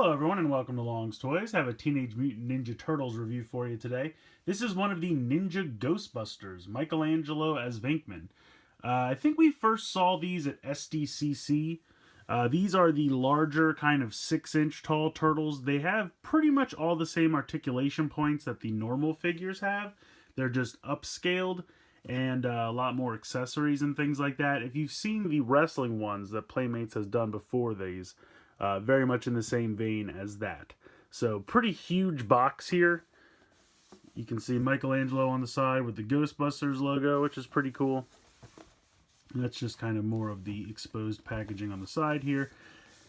Hello everyone and welcome to Long's Toys. I have a Teenage Mutant Ninja Turtles review for you today. This is one of the Ninja Ghostbusters, Michelangelo as Venkman. I think we first saw these at SDCC. These are the larger kind of 6-inch tall turtles. They have pretty much all the same articulation points that the normal figures have. They're just upscaled and a lot more accessories and things like that. If you've seen the wrestling ones that Playmates has done before these, very much in the same vein as that. So pretty huge box here. You can see Michelangelo on the side with the Ghostbusters logo, which is pretty cool. And that's just kind of more of the exposed packaging on the side here.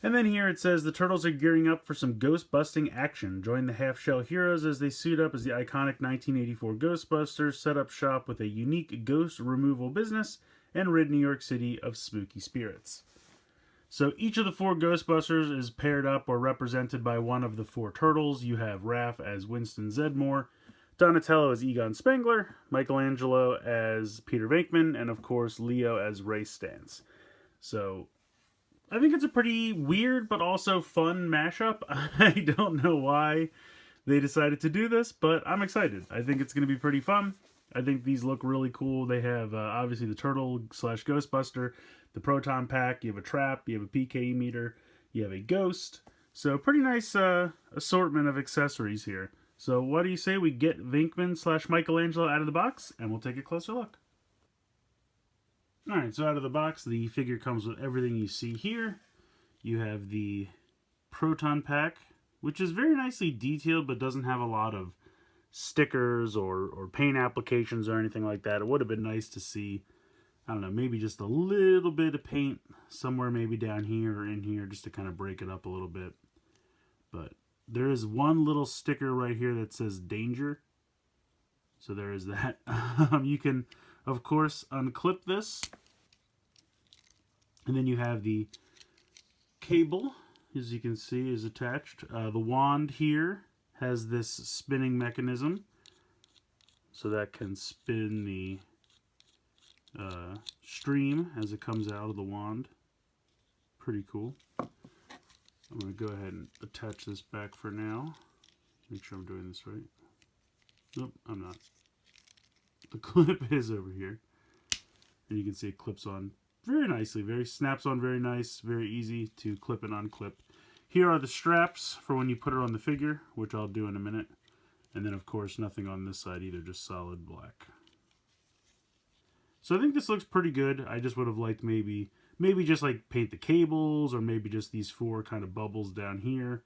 And then here it says the Turtles are gearing up for some ghost-busting action. Join the half-shell heroes as they suit up as the iconic 1984 Ghostbusters, set up shop with a unique ghost removal business, and rid New York City of spooky spirits. So each of the 4 Ghostbusters is paired up or represented by one of the 4 turtles. You have Raph as Winston Zedmore, Donatello as Egon Spengler, Michelangelo as Peter Venkman, and of course Leo as Ray Stantz. So I think it's a pretty weird but also fun mashup. I don't know why they decided to do this, but I'm excited. I think it's going to be pretty fun. I think these look really cool. They have obviously the Turtle / Ghostbuster, the Proton Pack, you have a Trap, you have a Pke Meter, you have a Ghost. So pretty nice assortment of accessories here. So what do you say we get Venkman / Michelangelo out of the box, and we'll take a closer look. Alright, so out of the box, the figure comes with everything you see here. You have the Proton Pack, which is very nicely detailed, but doesn't have a lot of stickers or paint applications or anything like that. It would have been nice to see, I don't know, maybe just a little bit of paint somewhere maybe down here or in here just to kind of break it up a little bit. But there is one little sticker right here that says danger. So there is that. You can, of course, unclip this. And then you have the cable, as you can see, is attached. The wand here has this spinning mechanism. So that can spin the stream as it comes out of the wand. Pretty cool. I'm going to go ahead and attach this back for now. Make sure I'm doing this right. Nope, I'm not. The clip is over here. And you can see it clips on very nicely. Snaps on very nice. Very easy to clip and unclip. Here are the straps for when you put it on the figure, which I'll do in a minute. And then, of course, nothing on this side either, just solid black. So I think this looks pretty good. I just would have liked maybe just like paint the cables, or maybe just these 4 kind of bubbles down here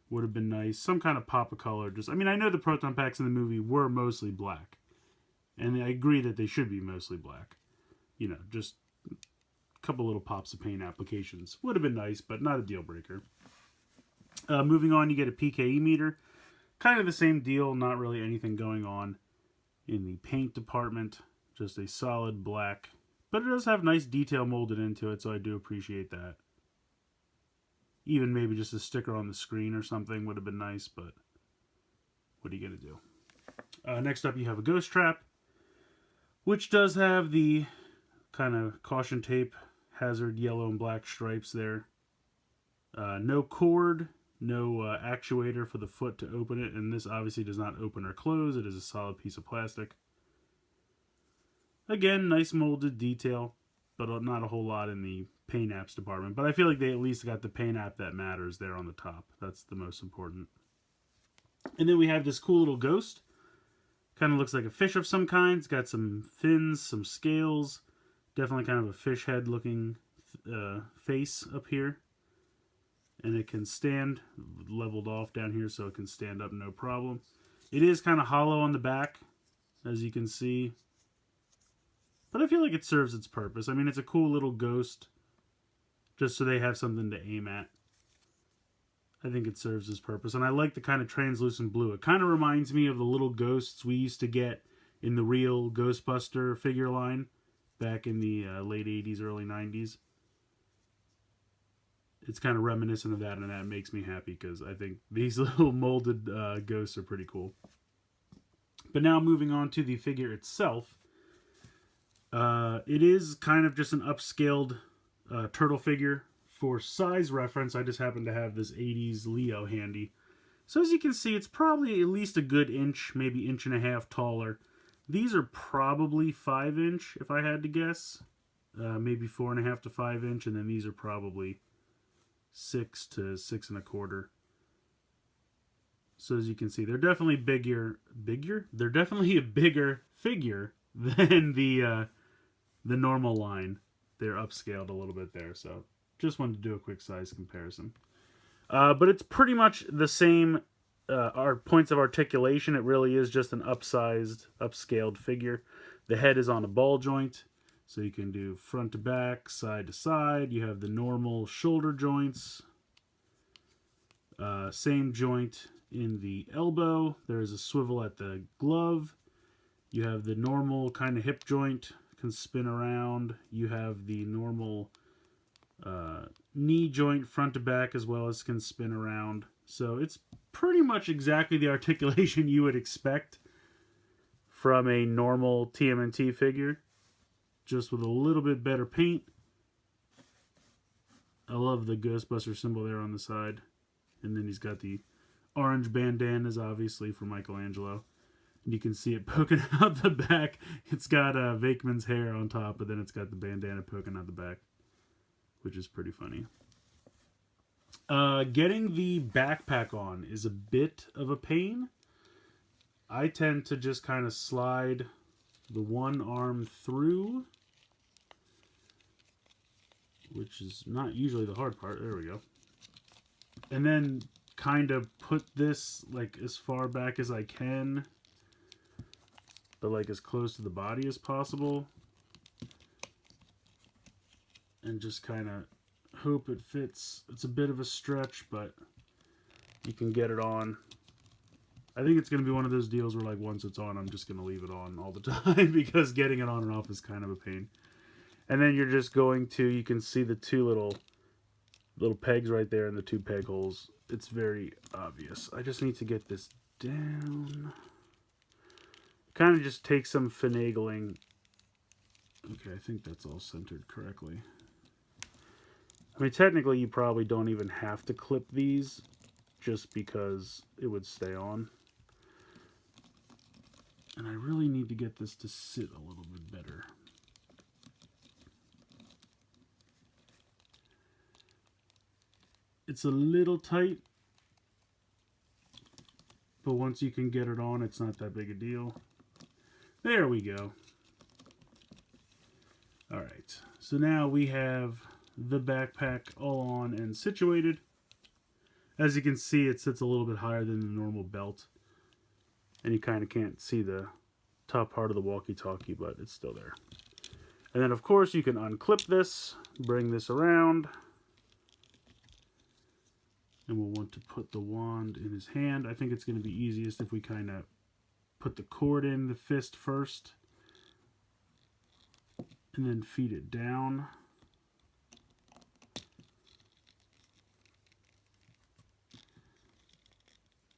would have been nice. Some kind of pop of color. I mean, I know the Proton Packs in the movie were mostly black, and I agree that they should be mostly black. You know, just a couple little pops of paint applications would have been nice, but not a deal breaker. Moving on, you get a Pke Meter. Kind of the same deal, not really anything going on in the paint department. Just a solid black. But it does have nice detail molded into it, so I do appreciate that. Even maybe just a sticker on the screen or something would have been nice, but what are you going to do? Next up, you have a Ghost Trap, which does have the kind of caution tape hazard yellow and black stripes there. No cord, no actuator for the foot to open it, and this obviously does not open or close. It is a solid piece of plastic. Again, nice molded detail, but not a whole lot in the paint apps department. But I feel like they at least got the paint app that matters there on the top. That's the most important. And then we have this cool little ghost. Kind of looks like a fish of some kind. It's got some fins, some scales. Definitely kind of a fish head looking face up here. And it can stand leveled off down here, so it can stand up no problem. It is kind of hollow on the back, as you can see. But I feel like it serves its purpose. I mean, it's a cool little ghost, just so they have something to aim at. I think it serves its purpose. And I like the kind of translucent blue. It kind of reminds me of the little ghosts we used to get in the real Ghostbuster figure line back in the late 80s, early 90s. It's kind of reminiscent of that, and that makes me happy because I think these little molded ghosts are pretty cool. But now moving on to the figure itself. It is kind of just an upscaled turtle figure For size reference, I just happen to have this 80s Leo handy. So as you can see, it's probably at least a good inch, maybe inch and a half taller. These are probably 5-inch, if I had to guess. Maybe 4.5 to 5-inch, and then these are probably 6 to 6.25. So as you can see, they're definitely bigger. They're definitely a bigger figure than the normal line. They're upscaled a little bit there, so just wanted to do a quick size comparison. But it's pretty much the same points of articulation. It really is just an upscaled figure. The head is on a ball joint, so you can do front to back, side to side. You have the normal shoulder joints. Same joint in the elbow. There is a swivel at the glove. You have the normal kind of hip joint, can spin around. You have the normal knee joint front to back as well as can spin around. So it's pretty much exactly the articulation you would expect from a normal TMNT figure, just with a little bit better paint. I love the Ghostbusters symbol there on the side. And then he's got the orange bandanas, obviously, for Michelangelo. And you can see it poking out the back. It's got Venkman's hair on top, but then it's got the bandana poking out the back, which is pretty funny. Getting the backpack on is a bit of a pain. I tend to just kind of slide the one arm through, which is not usually the hard part. There we go. And then kind of put this like as far back as I can, but like as close to the body as possible, and just kind of hope it fits. It's a bit of a stretch, but you can get it on. I think it's going to be one of those deals where like once it's on, I'm just going to leave it on all the time because getting it on and off is kind of a pain. And then you're just going to, you can see the two little pegs right there and the two peg holes. It's very obvious. I just need to get this down. Kind of just take some finagling. Okay, I think that's all centered correctly. I mean, technically you probably don't even have to clip these just because it would stay on. And I really need to get this to sit a little bit better. It's a little tight, but once you can get it on, it's not that big a deal. There we go. All right, so now we have the backpack all on and situated. As you can see, it sits a little bit higher than the normal belt, and you kind of can't see the top part of the walkie-talkie, but it's still there. And then, of course, you can unclip this, bring this around, and we'll want to put the wand in his hand. I think it's going to be easiest if we kind of put the cord in the fist first and then feed it down.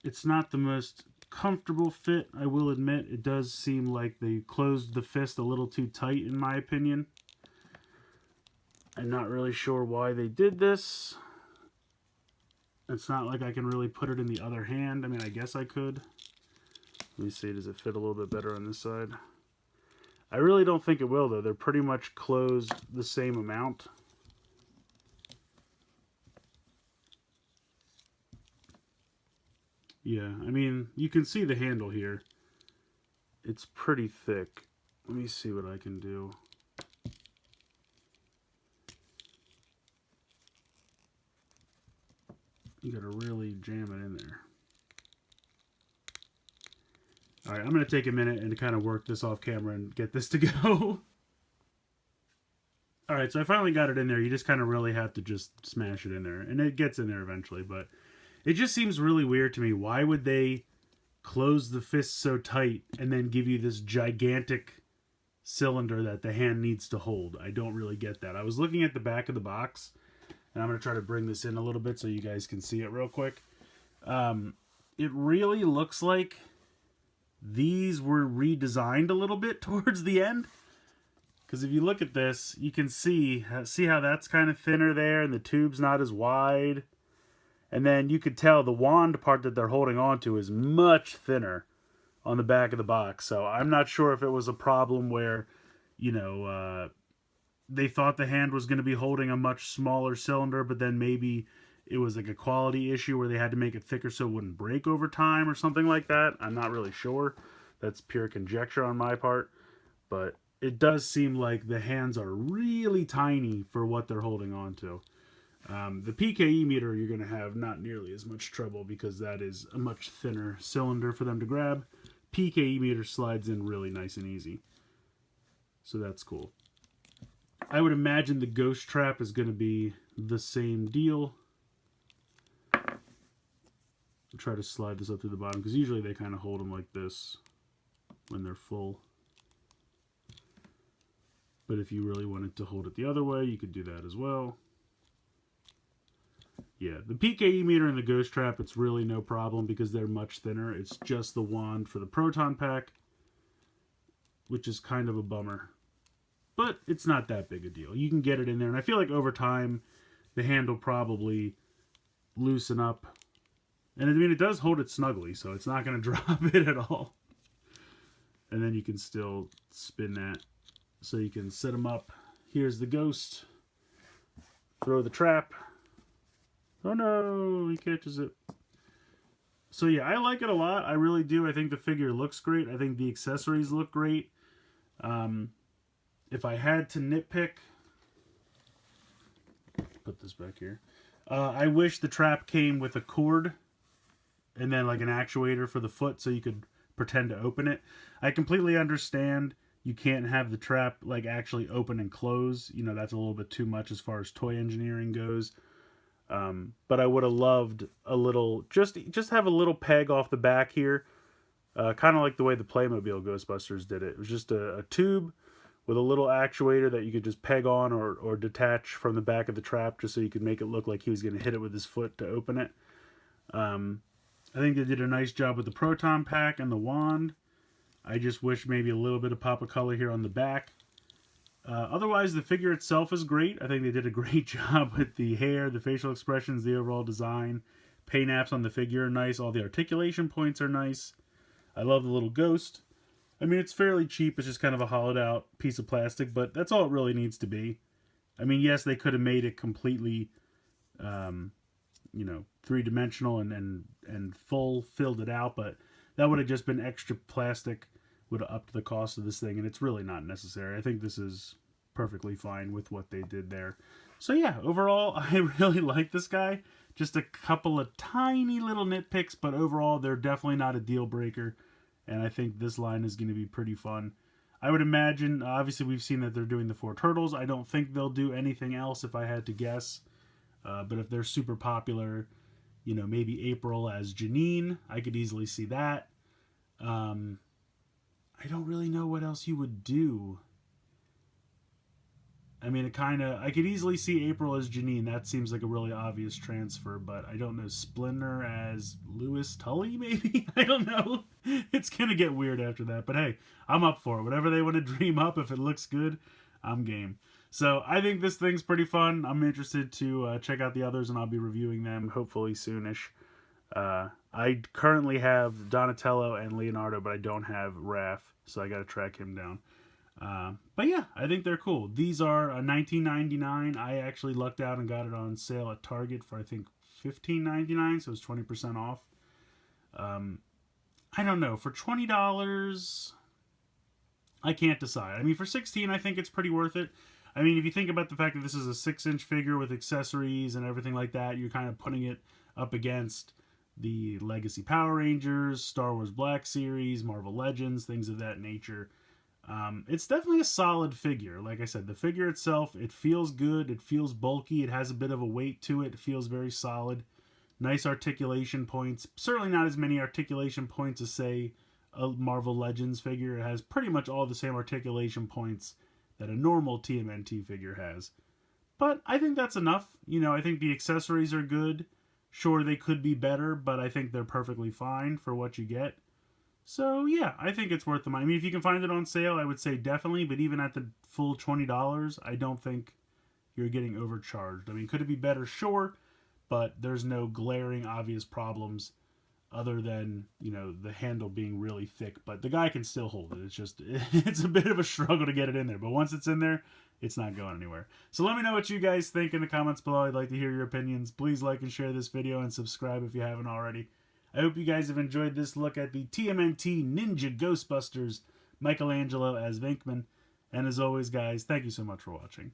It's not the most comfortable fit, I will admit. It does seem like they closed the fist a little too tight, in my opinion. I'm not really sure why they did this. It's not like I can really put it in the other hand. I mean, I guess I could. Let me see, does it fit a little bit better on this side? I really don't think it will, though. They're pretty much closed the same amount. Yeah, I mean, you can see the handle here. It's pretty thick. Let me see what I can do. You gotta really jam it in there. Alright, I'm gonna take a minute and kind of work this off camera and get this to go. Alright, so I finally got it in there. You just kind of really have to just smash it in there. And it gets in there eventually, but it just seems really weird to me. Why would they close the fist so tight and then give you this gigantic cylinder that the hand needs to hold? I don't really get that. I was looking at the back of the box, and I'm going to try to bring this in a little bit so you guys can see it real quick. It really looks like these were redesigned a little bit towards the end. Because if you look at this, you can see how that's kind of thinner there, and the tube's not as wide. And then you could tell the wand part that they're holding on to is much thinner on the back of the box. So I'm not sure if it was a problem where, they thought the hand was going to be holding a much smaller cylinder, but then maybe it was like a quality issue where they had to make it thicker so it wouldn't break over time or something like that. I'm not really sure. That's pure conjecture on my part. But it does seem like the hands are really tiny for what they're holding on to. The Pke Meter, you're going to have not nearly as much trouble because that is a much thinner cylinder for them to grab. Pke Meter slides in really nice and easy. So that's cool. I would imagine the Ghost Trap is going to be the same deal. I'll try to slide this up to the bottom because usually they kind of hold them like this when they're full. But if you really wanted to hold it the other way, you could do that as well. Yeah, the Pke Meter and the Ghost Trap, it's really no problem because they're much thinner. It's just the wand for the proton pack, which is kind of a bummer. But it's not that big a deal. You can get it in there, and I feel like over time, the hand will probably loosen up. And I mean, it does hold it snugly, so it's not going to drop it at all. And then you can still spin that. So you can set them up. Here's the ghost. Throw the trap. Oh no, he catches it. So yeah, I like it a lot. I really do. I think the figure looks great. I think the accessories look great. If I had to nitpick, put this back here. I wish the trap came with a cord and then like an actuator for the foot so you could pretend to open it. I completely understand you can't have the trap like actually open and close. You know, that's a little bit too much as far as toy engineering goes. But I would have loved a little, just have a little peg off the back here. Kind of like the way the Playmobil Ghostbusters did it. It was just a tube with a little actuator that you could just peg on or detach from the back of the trap just so you could make it look like he was going to hit it with his foot to open it. I think they did a nice job with the proton pack and the wand. I just wish maybe a little bit of pop of color here on the back. Otherwise, the figure itself is great. I think they did a great job with the hair, the facial expressions, the overall design. Paint apps on the figure are nice. All the articulation points are nice. I love the little ghost. I mean, it's fairly cheap. It's just kind of a hollowed out piece of plastic, but that's all it really needs to be. I mean, yes, they could have made it completely, three-dimensional and full, filled it out, but that would have just been extra plastic, would have upped the cost of this thing, and it's really not necessary. I think this is perfectly fine with what they did there. So yeah, overall, I really like this guy. Just a couple of tiny little nitpicks, but overall, they're definitely not a deal breaker. And I think this line is going to be pretty fun. I would imagine, obviously we've seen that they're doing the 4 Turtles. I don't think they'll do anything else if I had to guess. But if they're super popular, maybe April as Janine, I could easily see that. I don't really know what else you would do. I mean, I could easily see April as Janine. That seems like a really obvious transfer, but I don't know. Splinter as Louis Tully, maybe? I don't know. It's going to get weird after that, but hey, I'm up for it. Whatever they want to dream up, if it looks good, I'm game. So I think this thing's pretty fun. I'm interested to check out the others, and I'll be reviewing them hopefully soonish. I currently have Donatello and Leonardo, but I don't have Raph, so I got to track him down. But yeah, I think they're cool. These are $19.99. I actually lucked out and got it on sale at Target for I think $15.99, so it's 20% off. I don't know, for $20, I can't decide. I mean, for $16, I think it's pretty worth it. I mean, if you think about the fact that this is a 6-inch figure with accessories and everything like that, you're kind of putting it up against the Legacy Power Rangers, Star Wars Black Series, Marvel Legends, things of that nature. It's definitely a solid figure. Like I said, the figure itself, it feels good. It feels bulky. It has a bit of a weight to it. It feels very solid. Nice articulation points. Certainly not as many articulation points as, say, a Marvel Legends figure. It has pretty much all the same articulation points that a normal TMNT figure has. But I think that's enough. I think the accessories are good. Sure, they could be better, but I think they're perfectly fine for what you get. So yeah, I think it's worth the money. I mean, if you can find it on sale, I would say definitely. But even at the full $20, I don't think you're getting overcharged. I mean, could it be better? Sure, but there's no glaring obvious problems other than, you know, the handle being really thick. But the guy can still hold it. It's just it's a bit of a struggle to get it in there. But once it's in there, it's not going anywhere. So let me know what you guys think in the comments below. I'd like to hear your opinions. Please like and share this video and subscribe if you haven't already. I hope you guys have enjoyed this look at the TMNT Ninja Ghostbusters, Michelangelo as Venkman. And as always, guys, thank you so much for watching.